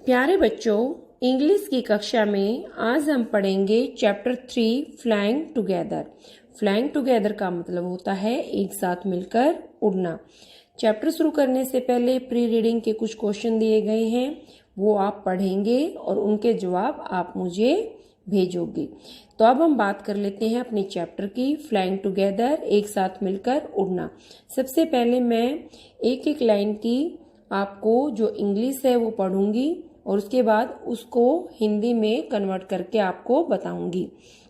प्यारे बच्चों, इंग्लिश की कक्षा में आज हम पढ़ेंगे chapter 3 flying together. Flying together का मतलब होता है एक साथ मिलकर उड़ना। चैप्टर शुरू करने से पहले प्री रीडिंग के कुछ क्वेश्चन दिए गए हैं, वो आप पढ़ेंगे और उनके जवाब आप मुझे भेजोगे। तो अब हम बात कर लेते हैं अपने चैप्टर की, फ्लाइंग टुगेदर, एक साथ मिलकर उड़ना। सबसे पहले मैं एक एक लाइन की आपको जो इंग्लिश है वो पढ़ूंगी और उसके बाद उसको हिंदी में कन्वर्ट करके आपको बताऊंगी।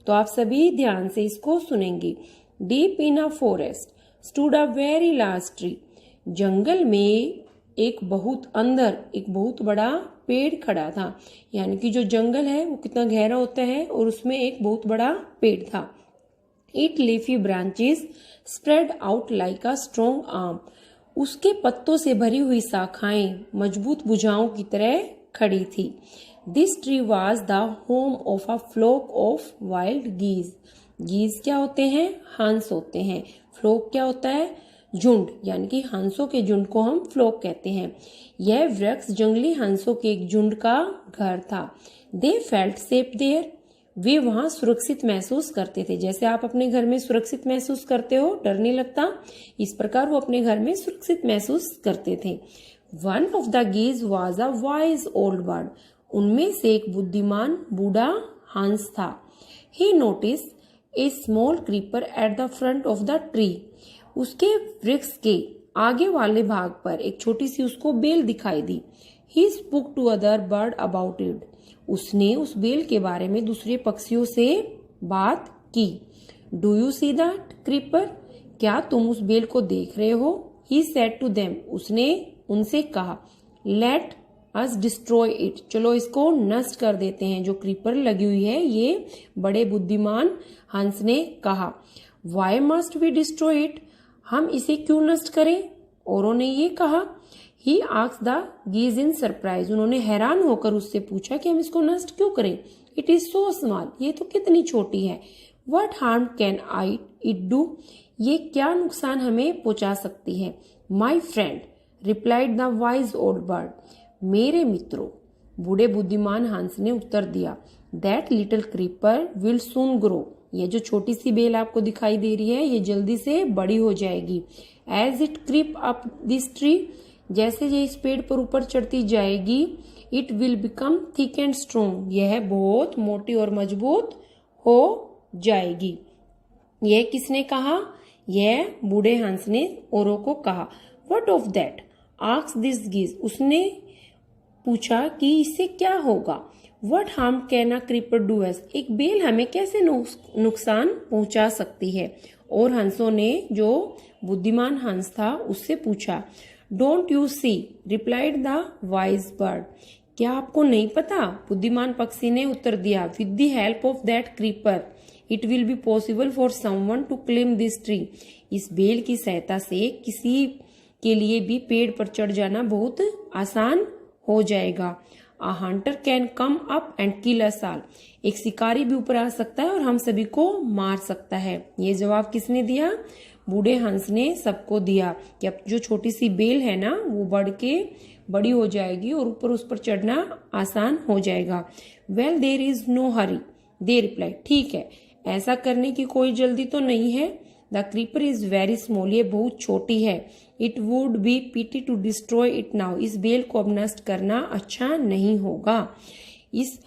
तो आप सभी ध्यान से इसको सुनेंगे। Deep in a forest stood a very large tree. जंगल में एक बहुत बड़ा पेड़ खड़ा था। यानी कि जो जंगल है वो कितना गहरा होता है और उसमें एक बहुत बड़ा पेड़ था। It leafy branches spread out like a strong arm. उसके पत्तों से भरी हुई शाखाएं मजबूत भुजाओं की तरह खड़ी थी। This tree was the home of a flock of wild geese. Geese क्या होते हैं? हंस होते हैं। फ्लॉक क्या होता है? झुंड, यानी कि हंसों के झुंड को हम फ्लॉक कहते हैं। यह वृक्ष जंगली हंसों के एक झुंड का घर था। They felt safe there. वे वहां सुरक्षित महसूस करते थे। जैसे आप अपने घर में सुरक्षित महसूस करते हो, डर नहीं लगता, इस प्रकार वो अपने घर में सुरक्षित महसूस करते थे। One of the geese was a wise old bird. उनमें से एक बुद्धिमान बूढ़ा हंस था। He notice a small creeper at the front of the tree. उसके वृक्ष के आगे वाले भाग पर एक छोटी सी उसको बेल दिखाई दी। He spoke to other bird about it. उसने उस बेल के बारे में दूसरे पक्षियों से बात की। Do you see that creeper? क्या तुम उस बेल को देख रहे हो? He said to them. उसने उनसे कहा, लेट अस डिस्ट्रॉय इट। चलो इसको नष्ट कर देते हैं। जो क्रीपर लगी हुई है, ये बड़े बुद्धिमान हंस ने कहा। Why must we destroy it? हम इसे क्यों नष्ट करें? औरों ने ये कहा। He asked the geese in surprise. उन्होंने हैरान होकर उससे पूछा कि हम इसको नष्ट क्यों करें? It is so small. ये तो कितनी छोटी है। What harm can I it do? ये क्या नुकसान हमें पहुंचा सकती है? My friend replied the wise old bird. मेरे मित्रों, बूढ़े बुद्धिमान हंस ने उत्तर दिया, that little creeper will soon grow. ये जो छोटी सी बेल आपको दिखाई दे रही है, ये जल्दी से बड़ी हो जाएगी। As it creep up this tree, जैसे ये इस पेड़ पर ऊपर चढ़ती जाएगी, it will become thick and strong. यह बहुत मोटी और मजबूत हो जाएगी। यह किसने कहा? यह बूढ़े हंस ने औरों को कहा। What of that? Asked this geese. उसने पूछा कि इससे क्या होगा? What harm can a creeper do us? एक बेल हमें कैसे नुकसान पहुंचा सकती है? और हंसों ने, जो बुद्धिमान हंस था, उससे पूछा। Don't you see, replied the wise bird. क्या आपको नहीं पता? बुद्धिमान पक्षी ने उत्तर दिया। With the help of that creeper it will be possible for someone to claim this tree. इस बेल की सहायता से किसी के लिए भी पेड़ पर चढ़ जाना बहुत आसान हो जाएगा। A hunter can come up and kill us all. एक शिकारी भी ऊपर आ सकता है और हम सभी को मार सकता है। ये जवाब किसने दिया? बूढ़े हंस ने सबको दिया कि अब जो छोटी सी बेल है ना, वो बढ़ के बड़ी हो जाएगी और ऊपर उस पर चढ़ना आसान हो जाएगा। Well, there is no hurry, they replied. ठीक है, ऐसा करने की कोई जल्दी तो नहीं है। The creeper is very small. ये बहुत छोटी है। It would be pity to destroy it now. इस बेल को अब नष्ट करना अच्छा नहीं होगा। इस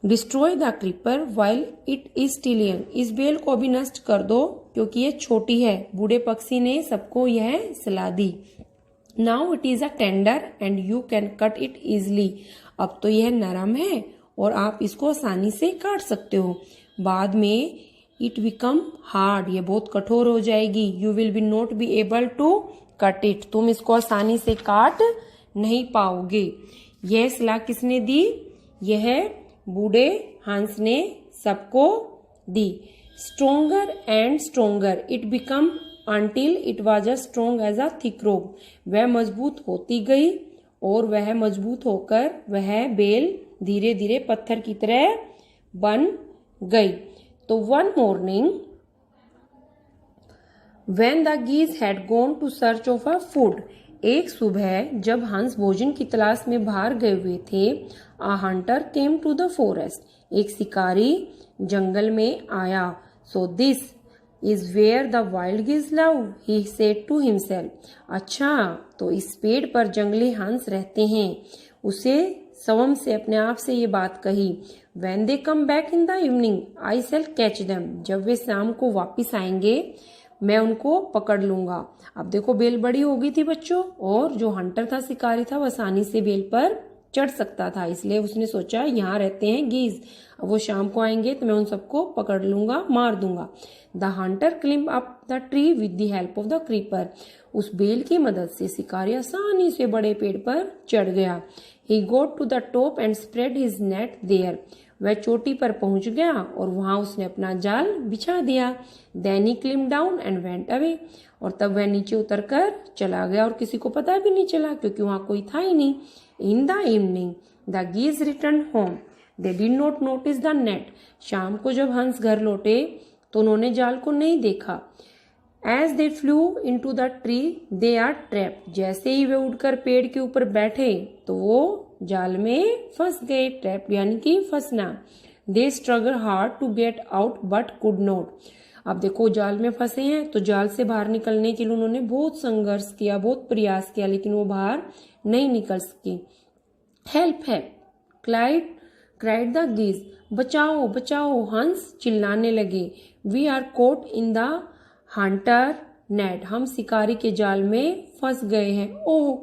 destroy the creeper while it is still young. इस बेल को अभी नष्ट कर दो क्योंकि ये छोटी है। बूढ़े पक्षी ने सबको यह सलाह दी। Now it is a tender and you can cut it easily. अब तो यह नरम है और आप इसको आसानी से काट सकते हो। बाद में इट बिकम हार्ड। ये बहुत कठोर हो जाएगी। You will be not be able to cut it. तुम इसको आसानी से काट नहीं पाओगे। यह सलाह किसने दी? यह बूढ़े हंस ने सबको दी। Stronger and stronger it become until it was a strong as a thick rope. वह मजबूत होती गई और वह मजबूत होकर वह बेल धीरे धीरे पत्थर की तरह बन गई। तो one morning when the geese had gone to search of a food, एक सुबह जब हंस भोजन की तलाश में बाहर गए हुए थे, a hunter came to the forest, एक शिकारी जंगल में आया। So this is where the wild geese love, he said to himself. अच्छा, तो इस पेड़ पर जंगली हंस रहते हैं, उसे स्वयं से अपने आप से ये बात कही। When they come back in the evening, I shall catch them. जब वे शाम को वापिस आएंगे मैं उनको पकड़ लूंगा। अब देखो बेल बड़ी हो गई थी बच्चों, और जो हंटर था, शिकारी था, वह आसानी से बेल पर चढ़ सकता था, इसलिए उसने सोचा यहाँ रहते हैं गीज, अब वो शाम को आएंगे तो मैं उन सबको पकड़ लूंगा, मार दूंगा। The hunter climb up the tree with the help of the creeper. उस बेल की मदद से शिकारी आसानी से बड़े पेड़ पर चढ़ गया। He got to the top and spread his net there. वह चोटी पर पहुंच गया और वहां उसने अपना जाल बिछा दिया। Then he climb down and went away. और तब वह नीचे उतरकर चला गया और किसी को पता भी नहीं चला, क्योंकि वहां कोई था ही नहीं। In the evening the geese return home, they did not notice the net. शाम को जब हंस घर लौटे तो उन्होंने जाल को नहीं देखा। As they flew into the tree they are trapped. जैसे ही वे उड़कर पेड़ के ऊपर बैठे तो वो जाल में फंस गए। ट्रैप यानी कि फंसना। They struggle hard to get out but could not. अब देखो जाल में फंसे हैं तो जाल से बाहर निकलने के लिए उन्होंने बहुत संघर्ष किया, बहुत प्रयास किया, लेकिन वो बाहर नहीं निकल सकी। Help help cried the geese. बचाओ बचाओ, हंस चिल्लाने लगे। We are caught in the hunter net. हम शिकारी के जाल में फंस गए हैं। Oh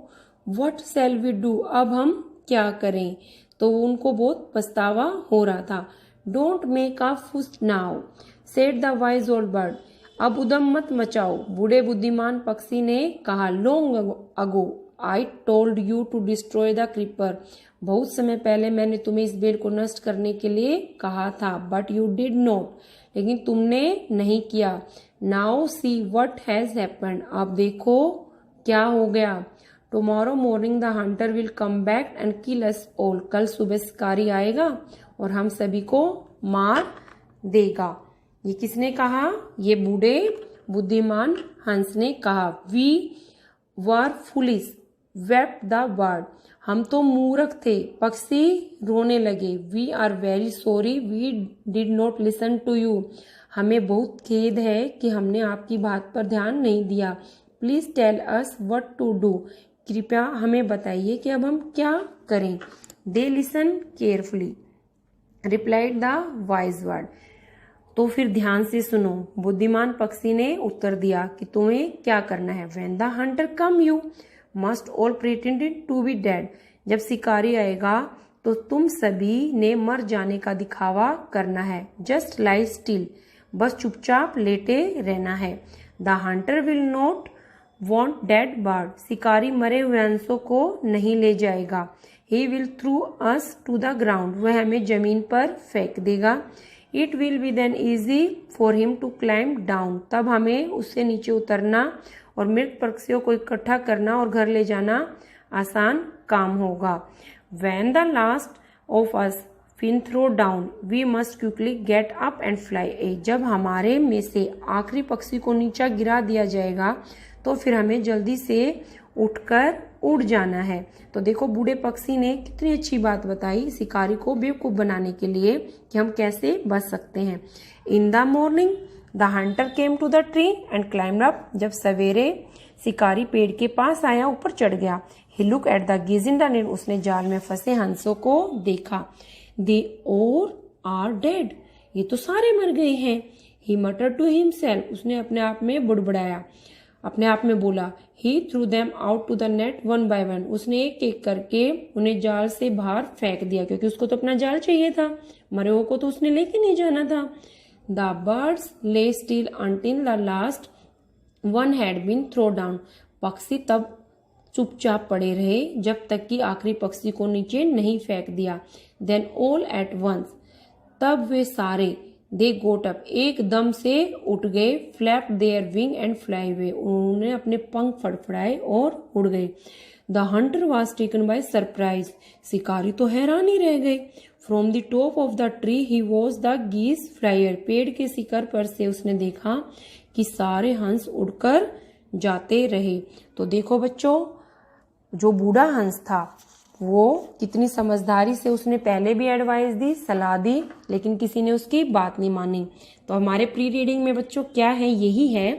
what shall we do, अब हम क्या करें। तो उनको बहुत पछतावा हो रहा था। Don't make a fuss now said the wise old bird. अब उदम मत मचाओ, बूढ़े बुद्धिमान पक्षी ने कहा। Long ago I told you to destroy the creeper. बहुत समय पहले मैंने तुम्हें इस बेल को नष्ट करने के लिए कहा था, बट यू डिड नॉट, लेकिन तुमने नहीं किया। Now see what has happened. अब देखो क्या हो गया। Tomorrow morning the hunter will come back and kill us all. कल सुबह शिकारी आएगा और हम सभी को मार देगा। ये किसने कहा? ये बूढ़े बुद्धिमान हंस ने कहा। We were foolish wept the bird. हम तो मूर्ख थे, पक्षी रोने लगे। We are very sorry we did not listen to you. हमें बहुत खेद है कि हमने आपकी बात पर ध्यान नहीं दिया। Please tell us what to do. कृपया हमें बताइए कि अब हम क्या करें। They listen carefully replied the wise word. तो फिर ध्यान से सुनो। बुद्धिमान पक्षी ने उत्तर दिया कि तुम्हें क्या करना है। When the hunter come you must all pretended to be dead. जब शिकारी आएगा तो तुम सभी ने मर जाने का दिखावा करना है। जस्ट लाई स्टिल, बस चुपचाप लेटे रहना है। The hunter will not want dead bird. शिकारी मरे हुए हंसों को नहीं ले जाएगा। He will throw us to the ground. वह हमें जमीन पर फेंक देगा। It will be then easy for him to climb down. तब हमें उससे नीचे उतरना और मृत पक्षियों को इकट्ठा करना और घर ले जाना आसान काम होगा। When the last of us been thrown down, we must quickly get up and fly away. जब हमारे में से आखिरी पक्षी को नीचा गिरा दिया जाएगा तो फिर हमें जल्दी से उठकर उड़ जाना है। तो देखो बूढ़े पक्षी ने कितनी अच्छी बात बताई शिकारी को बेवकूफ बनाने के लिए कि हम कैसे बच सकते हैं। In the morning the hunter came to the tree and climbed up. जब सवेरे शिकारी पेड़ के पास आया, ऊपर चढ़ गया। He look at the geese in the net. उसने जाल में फंसे हंसों को देखा। They all are dead. ये तो सारे मर गए हैं। ही मटर टू हिमसेल्फ। उसने अपने आप में बुड़बुड़ाया, अपने आप में बोला। He threw them out to the net one by one. उसने एक एक करके उन्हें जाल से बाहर फेंक दिया, क्योंकि उसको तो अपना जाल चाहिए था, मरे हुए को तो उसने लेके नहीं जाना था। The birds lay still until the last one had been throw down. पक्षी तब चुपचाप पड़े रहे जब तक कि आखिरी पक्षी को नीचे नहीं फेंक दिया। Then all at once. तब वे सारे दे गोट अप, एकदम से उठ गए। Flap their wing and fly away. उन्होंने अपने पंख फड़फड़ाए और उड़ गए। The hunter was taken by surprise. शिकारी तो हैरान ही रह गए। From the top of the tree he was the geese flyer. पेड़ के शिखर पर से उसने देखा कि सारे हंस उड़कर जाते रहे। तो देखो बच्चों, जो बूढ़ा हंस था वो कितनी समझदारी से उसने पहले भी एडवाइस दी, सलाह दी, लेकिन किसी ने उसकी बात नहीं मानी। तो हमारे प्री रीडिंग में बच्चों क्या है, यही है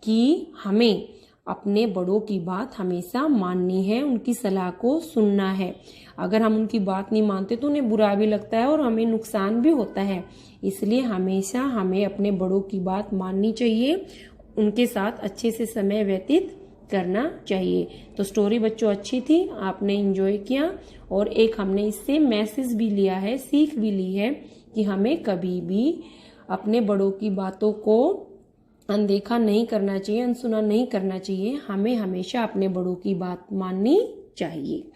कि हमें अपने बड़ों की बात हमेशा माननी है, उनकी सलाह को सुनना है। अगर हम उनकी बात नहीं मानते तो उन्हें बुरा भी लगता है और हमें नुकसान भी होता है। इसलिए हमेशा हमें अपने बड़ों की बात माननी चाहिए, उनके साथ अच्छे से समय व्यतीत करना चाहिए। तो स्टोरी बच्चों अच्छी थी, आपने एंजॉय किया और एक हमने इससे मैसेज भी लिया है, सीख भी ली है कि हमें कभी भी अपने बड़ों की बातों को अनदेखा नहीं करना चाहिए, अनसुना नहीं करना चाहिए। हमें हमेशा अपने बड़ों की बात माननी चाहिए।